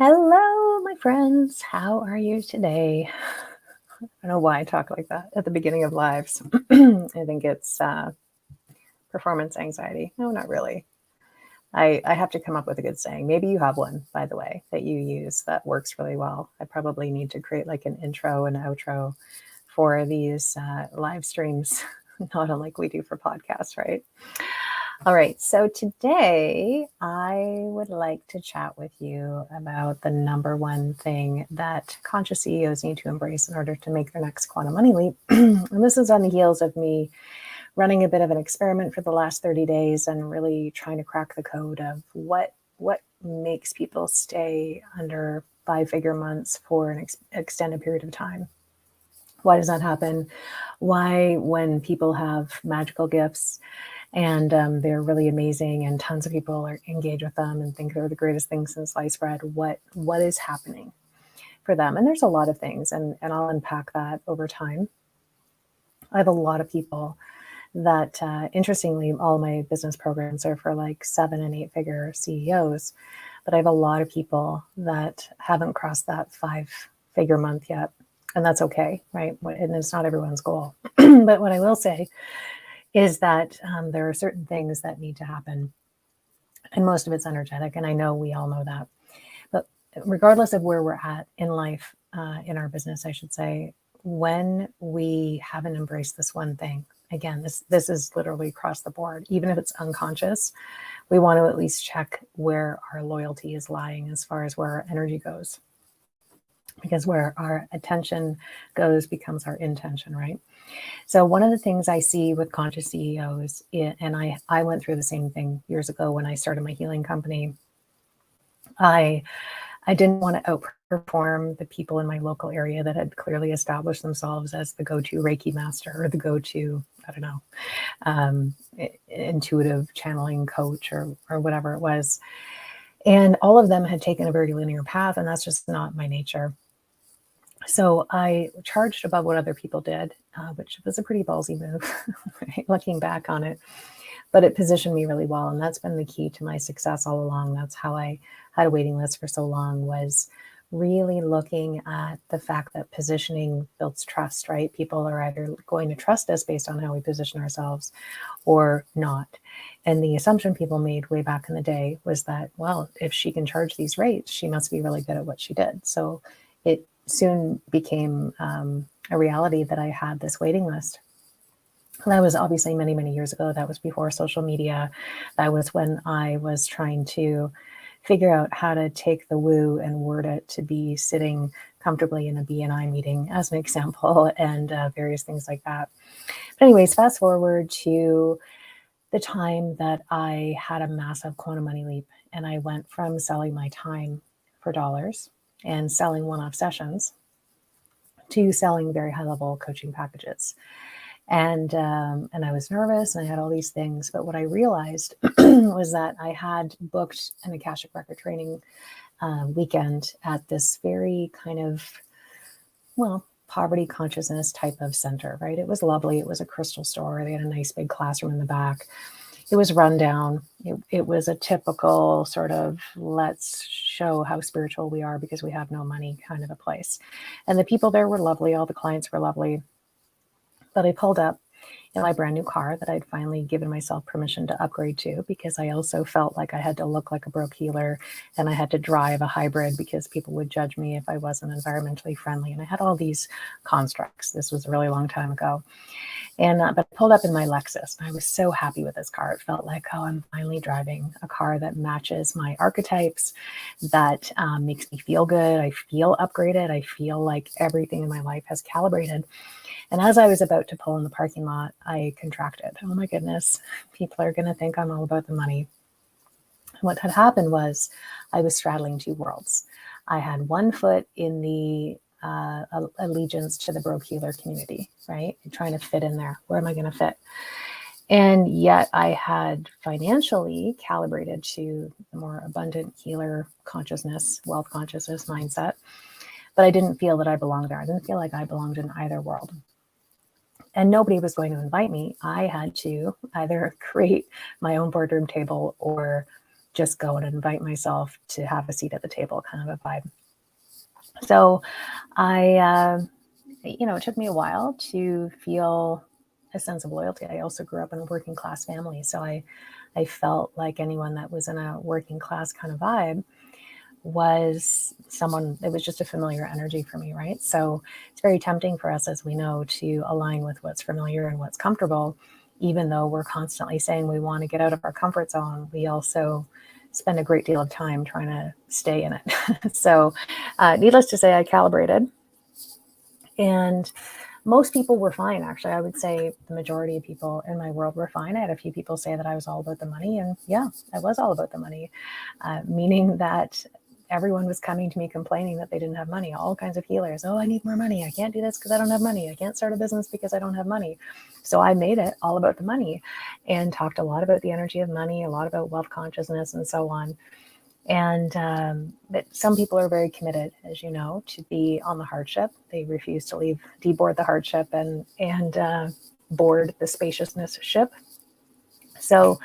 Hello, my friends. How are you today? I don't know why I talk like that at the beginning of lives. I think it's performance anxiety. No, not really. I have to come up with a good saying. Maybe you have one, by the way, that you use that works really well. I probably need to create like an intro and outro for these live streams, not unlike we do for podcasts, right? All right, so today I would like to chat with you about the number one thing that conscious CEOs need to embrace in order to make their next quantum money leap. And this is on the heels of me running a bit of an experiment for the last 30 days and really trying to crack the code of what makes people stay under five-figure months for an extended period of time. Why does that happen? Why, when people have magical gifts and they're really amazing and tons of people are engaged with them and think they're the greatest thing since sliced bread, what is happening for them? And there's a lot of things, and I'll unpack that over time. I have a lot of people that, interestingly, all my business programs are for like 7 and 8 figure CEOs, but I have a lot of people that haven't crossed that 5-figure month yet. And that's okay, right? And it's not everyone's goal. But what I will say is that there are certain things that need to happen, and most of it's energetic. And I know we all know that. But regardless of where we're at in life, in our business, I should say, when we haven't embraced this one thing, again, this is literally across the board, even if it's unconscious, we want to at least check where our loyalty is lying as far as where our energy goes. Because where our attention goes becomes our intention, right? So one of the things I see with conscious CEOs, and I went through the same thing years ago when I started my healing company. I didn't want to outperform the people in my local area that had clearly established themselves as the go-to Reiki master or the go-to, I don't know, intuitive channeling coach or whatever it was. And all of them had taken a very linear path, and that's just not my nature. So I charged above what other people did, which was a pretty ballsy move, right? Looking back on it. But it positioned me really well. And that's been the key to my success all along. That's how I had a waiting list for so long, was really looking at the fact that positioning builds trust, right? People are either going to trust us based on how we position ourselves or not. And the assumption people made way back in the day was that, well, if she can charge these rates, she must be really good at what she did. So it soon became a reality that I had this waiting list. And that was obviously many, many years ago. That was before social media. That was when I was trying to figure out how to take the woo and word it to be sitting comfortably in a BNI meeting, as an example, and various things like that. But anyways, fast forward to the time that I had a massive quantum money leap, and I went from selling my time for dollars and selling one-off sessions to selling very high-level coaching packages. And I was nervous and I had all these things. But what I realized was that I had booked an Akashic Record training weekend at this very kind of, well, poverty consciousness type of center, right? It was lovely. It was a crystal store. They had a nice big classroom in the back. It was run down. It was a typical sort of, let's show how spiritual we are because we have no money kind of a place. And the people there were lovely. All the clients were lovely. But I pulled up in my brand new car that I'd finally given myself permission to upgrade to, because I also felt like I had to look like a broke healer and I had to drive a hybrid because people would judge me if I wasn't environmentally friendly. And I had all these constructs. This was a really long time ago. And but I pulled up in my Lexus, and I was so happy with this car. It felt like, oh, I'm finally driving a car that matches my archetypes, that makes me feel good. I feel upgraded. I feel like everything in my life has calibrated. And as I was about to pull in the parking lot, I contracted. Oh my goodness, people are going to think I'm all about the money. What had happened was I was straddling two worlds. I had one foot in the allegiance to the broke healer community, right? Trying to fit in there. Where am I going to fit? And yet I had financially calibrated to the more abundant healer consciousness, wealth consciousness mindset. But I didn't feel that I belonged there. I didn't feel like I belonged in either world. And nobody was going to invite me. I had to either create my own boardroom table or just go and invite myself to have a seat at the table kind of a vibe. So it took me a while to feel a sense of loyalty. I also grew up in a working class family. So I felt like anyone that was in a working class kind of vibe was someone, it was just a familiar energy for me, right? So it's very tempting for us, as we know, to align with what's familiar and what's comfortable. Even though we're constantly saying we want to get out of our comfort zone, we also spend a great deal of time trying to stay in it. So needless to say, I calibrated. And most people were fine, actually. I would say the majority of people in my world were fine. I had a few people say that I was all about the money. And yeah, I was all about the money, meaning that everyone was coming to me complaining that they didn't have money. All kinds of healers. Oh, I need more money. I can't do this because I don't have money. I can't start a business because I don't have money. So I made it all about the money and talked a lot about the energy of money, a lot about wealth consciousness and so on. And but some people are very committed, as you know, to be on the hardship. They refuse to deboard the hardship and board the spaciousness ship. So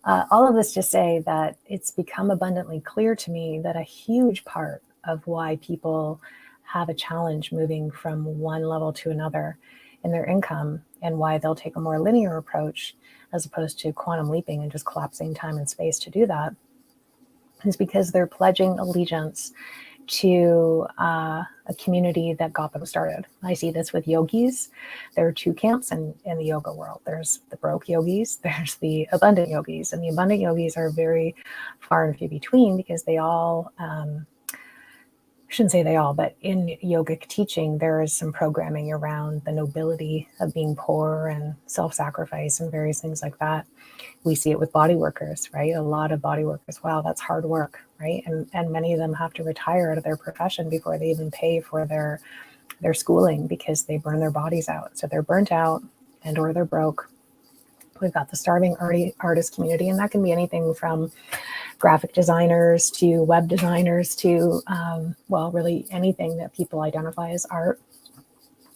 all of this to say that it's become abundantly clear to me that a huge part of why people have a challenge moving from one level to another in their income, and why they'll take a more linear approach as opposed to quantum leaping and just collapsing time and space to do that, is because they're pledging allegiance to a community that got them started. I see this with yogis. There are two camps in the yoga world. There's the broke yogis, there's the abundant yogis. And the abundant yogis are very far and few between, because they all, I shouldn't say they all, but in yogic teaching, there is some programming around the nobility of being poor and self-sacrifice and various things like that. We see it with body workers, right? A lot of body workers, wow, that's hard work, right? And many of them have to retire out of their profession before they even pay for their schooling, because they burn their bodies out. So they're burnt out and or they're broke. We've got the starving artist community, and that can be anything from graphic designers to web designers to, really anything that people identify as art.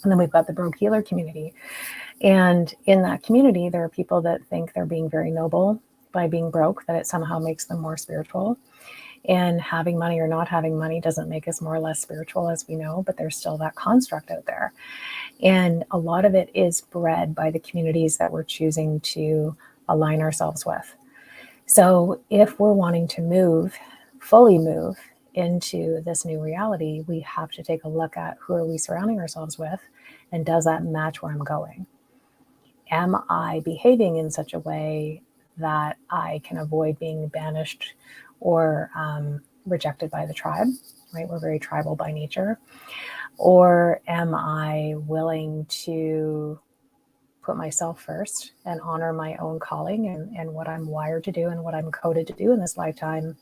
And then we've got the broke healer community. And in that community, there are people that think they're being very noble by being broke, that it somehow makes them more spiritual. And having money or not having money doesn't make us more or less spiritual, as we know, but there's still that construct out there. And a lot of it is bred by the communities that we're choosing to align ourselves with. So if we're wanting to fully move into this new reality, we have to take a look at who are we surrounding ourselves with, and does that match where I'm going? Am I behaving in such a way that I can avoid being banished or rejected by the tribe, right? We're very tribal by nature. Or am I willing to put myself first and honor my own calling and what I'm wired to do and what I'm coded to do in this lifetime,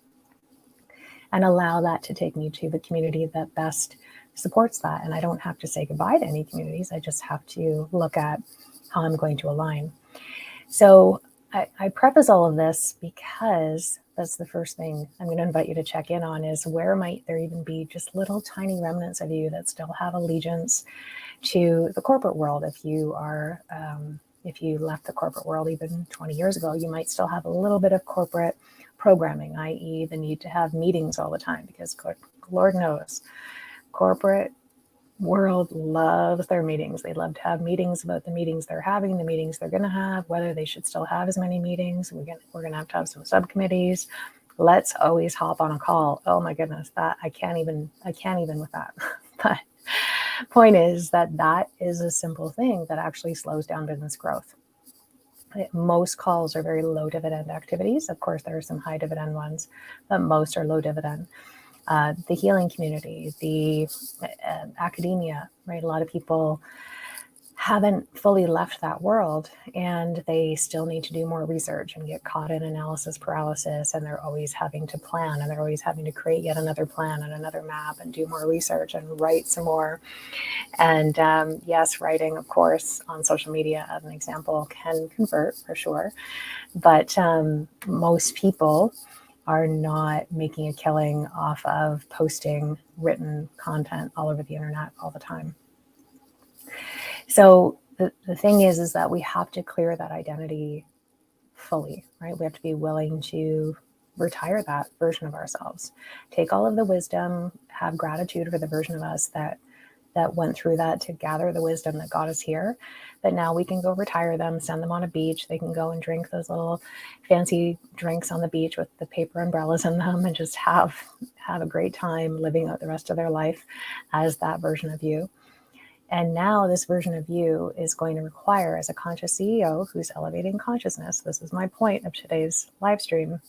and allow that to take me to the community that best supports that? And I don't have to say goodbye to any communities. I just have to look at how I'm going to align. So I preface all of this because that's the first thing I'm going to invite you to check in on, is where might there even be just little tiny remnants of you that still have allegiance to the corporate world. If you left the corporate world even 20 years ago, you might still have a little bit of corporate programming, i.e. the need to have meetings all the time, because Lord knows, corporate world loves their meetings. They love to have meetings about the meetings they're having, the meetings they're going to have, whether they should still have as many meetings. We're going to have some subcommittees. Let's always hop on a call. Oh my goodness, that I can't even with that. But point is that is a simple thing that actually slows down business growth. Most calls are very low dividend activities. Of course, there are some high dividend ones, but most are low dividend. The healing community, the academia, right? A lot of people haven't fully left that world, and they still need to do more research and get caught in analysis paralysis. And they're always having to plan, and they're always having to create yet another plan and another map and do more research and write some more. And yes, writing, of course, on social media, as an example, can convert for sure. But most people are not making a killing off of posting written content all over the internet all the time. So the thing is that we have to clear that identity fully, right? We have to be willing to retire that version of ourselves. Take all of the wisdom, have gratitude for the version of us that went through that to gather the wisdom that got us here. But now we can go retire them, send them on a beach. They can go and drink those little fancy drinks on the beach with the paper umbrellas in them and just have a great time living out the rest of their life as that version of you. And now this version of you is going to require, as a conscious CEO who's elevating consciousness, this is my point of today's live stream,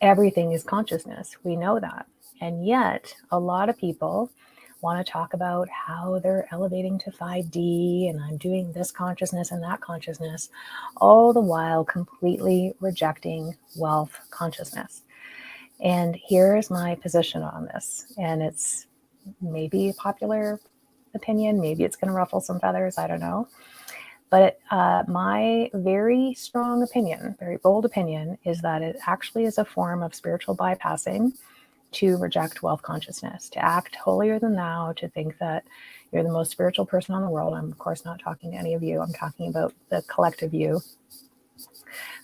everything is consciousness. We know that. And yet a lot of people want to talk about how they're elevating to 5D and I'm doing this consciousness and that consciousness, all the while completely rejecting wealth consciousness. And here's my position on this. And it's maybe a popular opinion, maybe it's going to ruffle some feathers, I don't know. But my very strong opinion, very bold opinion, is that it actually is a form of spiritual bypassing to reject wealth consciousness, to act holier than thou, to think that you're the most spiritual person on the world. I'm, of course, not talking to any of you. I'm talking about the collective you,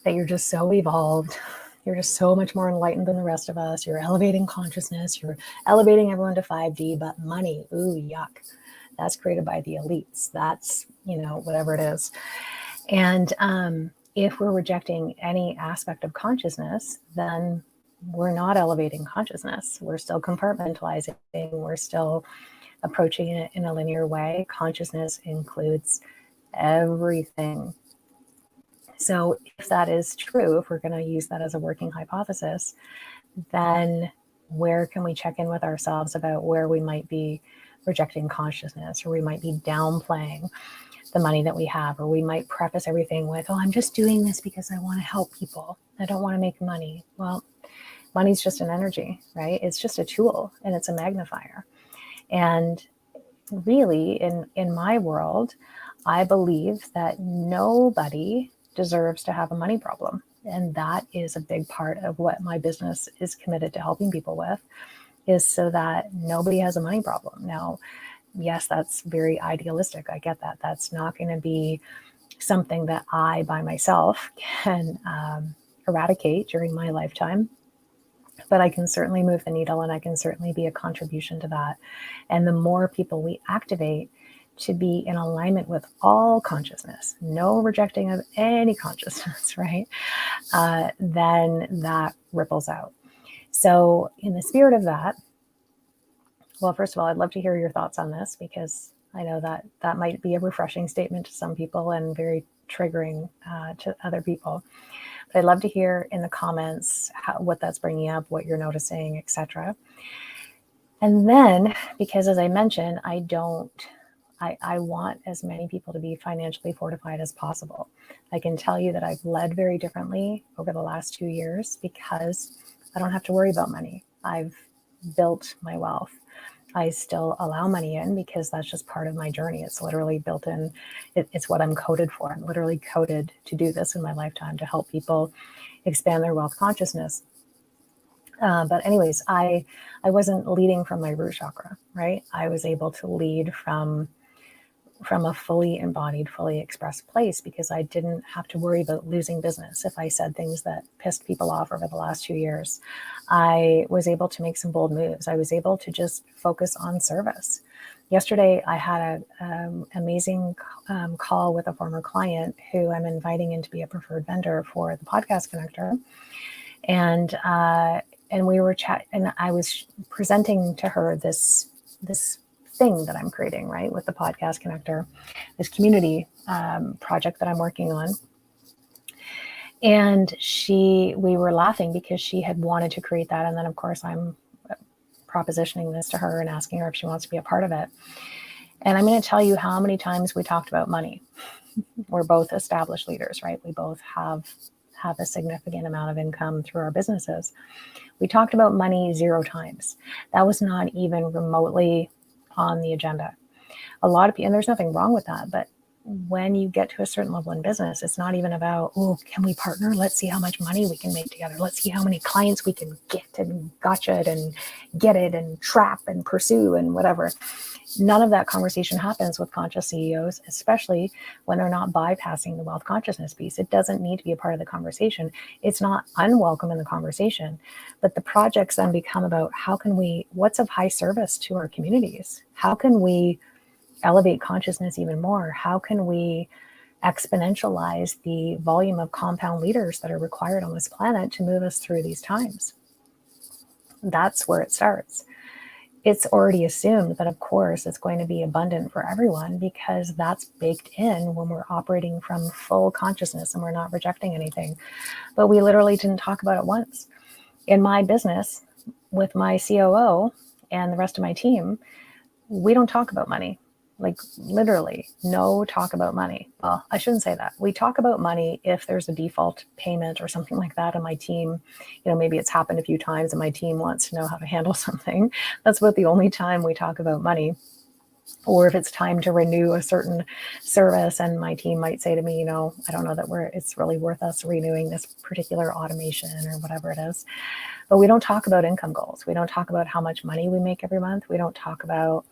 that you're just so evolved. You're just so much more enlightened than the rest of us. You're elevating consciousness. You're elevating everyone to 5D, but money, ooh, yuck. That's created by the elites. That's, whatever it is. And if we're rejecting any aspect of consciousness, then we're not elevating consciousness. We're still compartmentalizing. We're still approaching it in a linear way. Consciousness includes everything. So if that is true, if we're going to use that as a working hypothesis, then where can we check in with ourselves about where we might be rejecting consciousness, or we might be downplaying the money that we have, or we might preface everything with, oh, I'm just doing this because I want to help people. I don't want to make money. Well, money's just an energy, right? It's just a tool and it's a magnifier. And really, in my world, I believe that nobody deserves to have a money problem. And that is a big part of what my business is committed to helping people with, is so that nobody has a money problem. Now, yes, that's very idealistic. I get that. That's not going to be something that I by myself can eradicate during my lifetime. But I can certainly move the needle, and I can certainly be a contribution to that. And the more people we activate to be in alignment with all consciousness, no rejecting of any consciousness, right? Then that ripples out. So in the spirit of that, well, first of all, I'd love to hear your thoughts on this, because I know that that might be a refreshing statement to some people and very triggering to other people. But I'd love to hear in the comments what that's bringing up, what you're noticing, etc. And then, because as I mentioned, I want as many people to be financially fortified as possible. I can tell you that I've led very differently over the last 2 years because I don't have to worry about money. I've built my wealth. I still allow money in because that's just part of my journey. It's literally built in. It's what I'm coded for. I'm literally coded to do this in my lifetime, to help people expand their wealth consciousness. But anyways, I wasn't leading from my root chakra, right? I was able to lead from a fully embodied, fully expressed place, because I didn't have to worry about losing business if I said things that pissed people off over the last 2 years. I was able to make some bold moves. I was able to just focus on service. Yesterday, I had an amazing call with a former client who I'm inviting in to be a preferred vendor for the Podcast Connector. And we were chatting, and I was presenting to her this thing that I'm creating, right, with the Podcast Connector, this community project that I'm working on. And we were laughing because she had wanted to create that. And then, of course, I'm propositioning this to her and asking her if she wants to be a part of it. And I'm going to tell you how many times we talked about money. We're both established leaders, right? We both have a significant amount of income through our businesses. We talked about money 0 times. That was not even remotely on the agenda. A lot of people, and there's nothing wrong with that, but when you get to a certain level in business, it's not even about, oh, can we partner? Let's see how much money we can make together. Let's see how many clients we can get and gotcha it and get it and trap and pursue and whatever. None of that conversation happens with conscious CEOs, especially when they're not bypassing the wealth consciousness piece. It doesn't need to be a part of the conversation. It's not unwelcome in the conversation, but the projects then become about what's of high service to our communities? How can we elevate consciousness even more? How can we exponentialize the volume of compound leaders that are required on this planet to move us through these times? That's where it starts. It's already assumed that, of course, it's going to be abundant for everyone because that's baked in when we're operating from full consciousness and we're not rejecting anything. But we literally didn't talk about it once. In my business, with my COO and the rest of my team, we don't talk about money. Like literally no talk about money. Well, I shouldn't say that. We talk about money if there's a default payment or something like that. And my team, maybe it's happened a few times and my team wants to know how to handle something. That's about the only time we talk about money. Or if it's time to renew a certain service and my team might say to me, I don't know that it's really worth us renewing this particular automation or whatever it is. But we don't talk about income goals. We don't talk about how much money we make every month. We don't talk about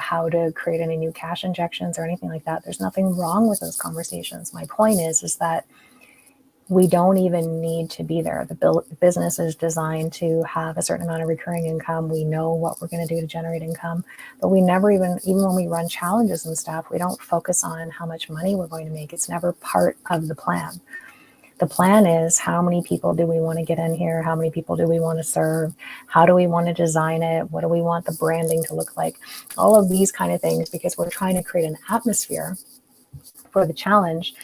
how to create any new cash injections or anything like that. There's nothing wrong with those conversations. My point is that we don't even need to be there. The business is designed to have a certain amount of recurring income. We know what we're going to do to generate income, but we never even when we run challenges and stuff, we don't focus on how much money we're going to make. It's never part of the plan. The plan is, how many people do we want to get in here? How many people do we want to serve? How do we want to design it? What do we want the branding to look like? All of these kind of things, because we're trying to create an atmosphere for the challenge.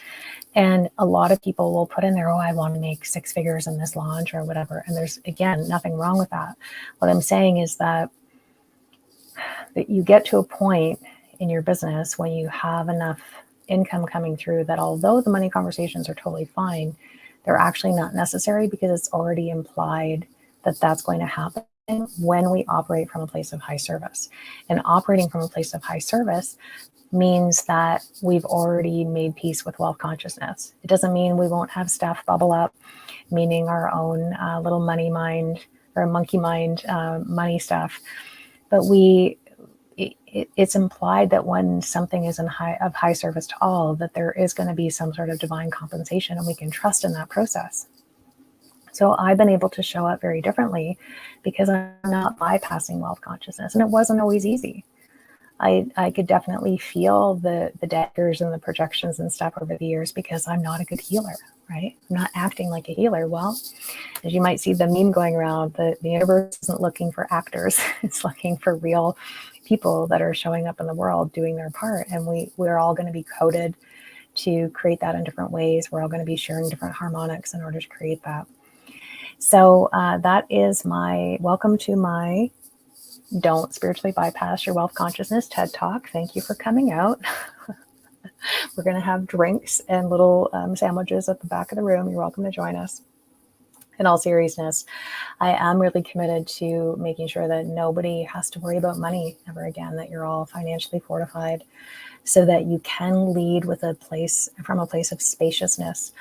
And a lot of people will put in there, I want to make 6 figures in this launch or whatever. And there's, again, nothing wrong with that. What I'm saying is that you get to a point in your business when you have enough income coming through that although the money conversations are totally fine, they're actually not necessary, because it's already implied that that's going to happen when we operate from a place of high service. And operating from a place of high service means that we've already made peace with wealth consciousness. It doesn't mean we won't have stuff bubble up, meaning our own little money mind or monkey mind money stuff. But it's implied that when something is of high service to all, that there is going to be some sort of divine compensation, and we can trust in that process. So I've been able to show up very differently because I'm not bypassing wealth consciousness, and it wasn't always easy. I could definitely feel the daggers and the projections and stuff over the years because I'm not a good healer, right? I'm not acting like a healer. Well, as you might see the meme going around, the universe isn't looking for actors. It's looking for real people that are showing up in the world doing their part. And we're all going to be coded to create that in different ways. We're all going to be sharing different harmonics in order to create that. So that is my welcome to my Don't Spiritually Bypass Your Wealth Consciousness TED Talk. Thank you for coming out. We're going to have drinks and little sandwiches at the back of the room. You're welcome to join us. In all seriousness, I am really committed to making sure that nobody has to worry about money ever again, that you're all financially fortified so that you can lead from a place of spaciousness,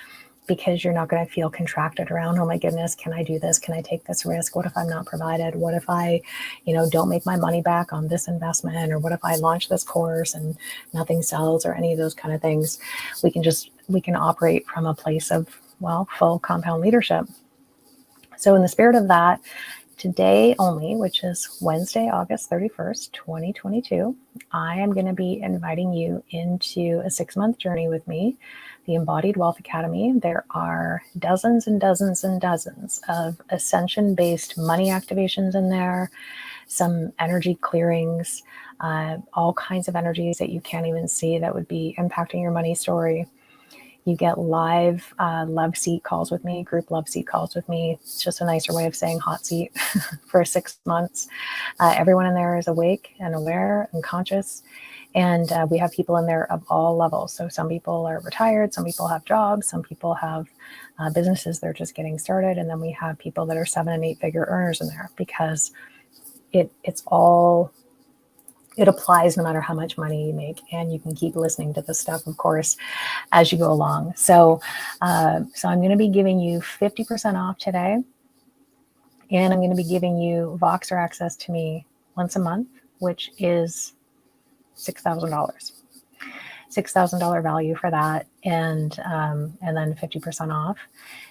because you're not going to feel contracted around, oh my goodness, can I do this? Can I take this risk? What if I'm not provided? What if I, don't make my money back on this investment? Or what if I launch this course and nothing sells, or any of those kind of things? We can operate from a place of, full compound leadership. So in the spirit of that, today only, which is Wednesday, August 31st, 2022, I am going to be inviting you into a 6-month journey with me, the Embodied Wealth Academy. There are dozens and dozens and dozens of ascension-based money activations in there, some energy clearings, all kinds of energies that you can't even see that would be impacting your money story. You get live love seat calls with me, group love seat calls with me. It's just a nicer way of saying hot seat for 6 months. Everyone in there is awake and aware and conscious. And we have people in there of all levels. So some people are retired, some people have jobs, some people have businesses they're just getting started. And then we have people that are 7- and 8-figure earners in there, because it's all it applies no matter how much money you make, and you can keep listening to this stuff, of course, as you go along. So I'm going to be giving you 50% off today, and I'm going to be giving you Voxer access to me once a month, which is $6,000. $6,000 value for that, and then 50% off.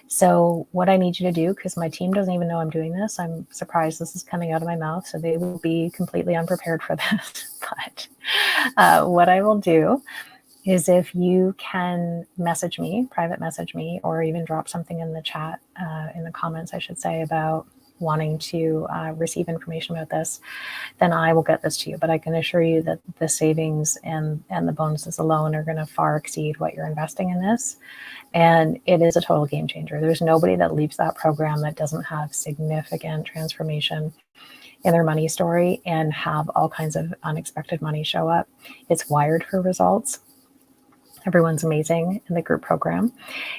So what I need you to do, because my team doesn't even know I'm doing this, I'm surprised this is coming out of my mouth, so they will be completely unprepared for this. But what I will do is, if you can message me, private message me, or even drop something in the chat, in the comments, I should say, about wanting to receive information about this, then I will get this to you. But I can assure you that the savings and the bonuses alone are going to far exceed what you're investing in this. And it is a total game changer. There's nobody that leaves that program that doesn't have significant transformation in their money story and have all kinds of unexpected money show up. It's wired for results. Everyone's amazing in the group program.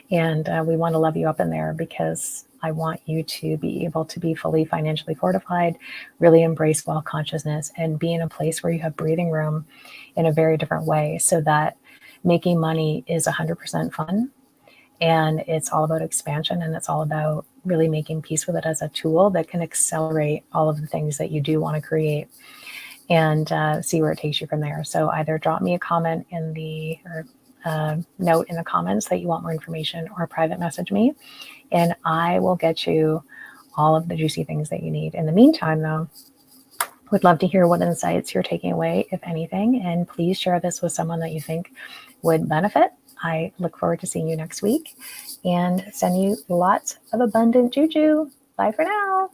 And we want to love you up in there, because I want you to be able to be fully financially fortified, really embrace wealth consciousness, and be in a place where you have breathing room in a very different way, so that making money is 100% fun. And it's all about expansion, and it's all about really making peace with it as a tool that can accelerate all of the things that you do want to create, and see where it takes you from there. So either drop me a comment in the, or note in the comments that you want more information, or private message me, and I will get you all of the juicy things that you need. In the meantime, though, would love to hear what insights you're taking away, if anything, and please share this with someone that you think would benefit. I look forward to seeing you next week, and send you lots of abundant juju. Bye for now.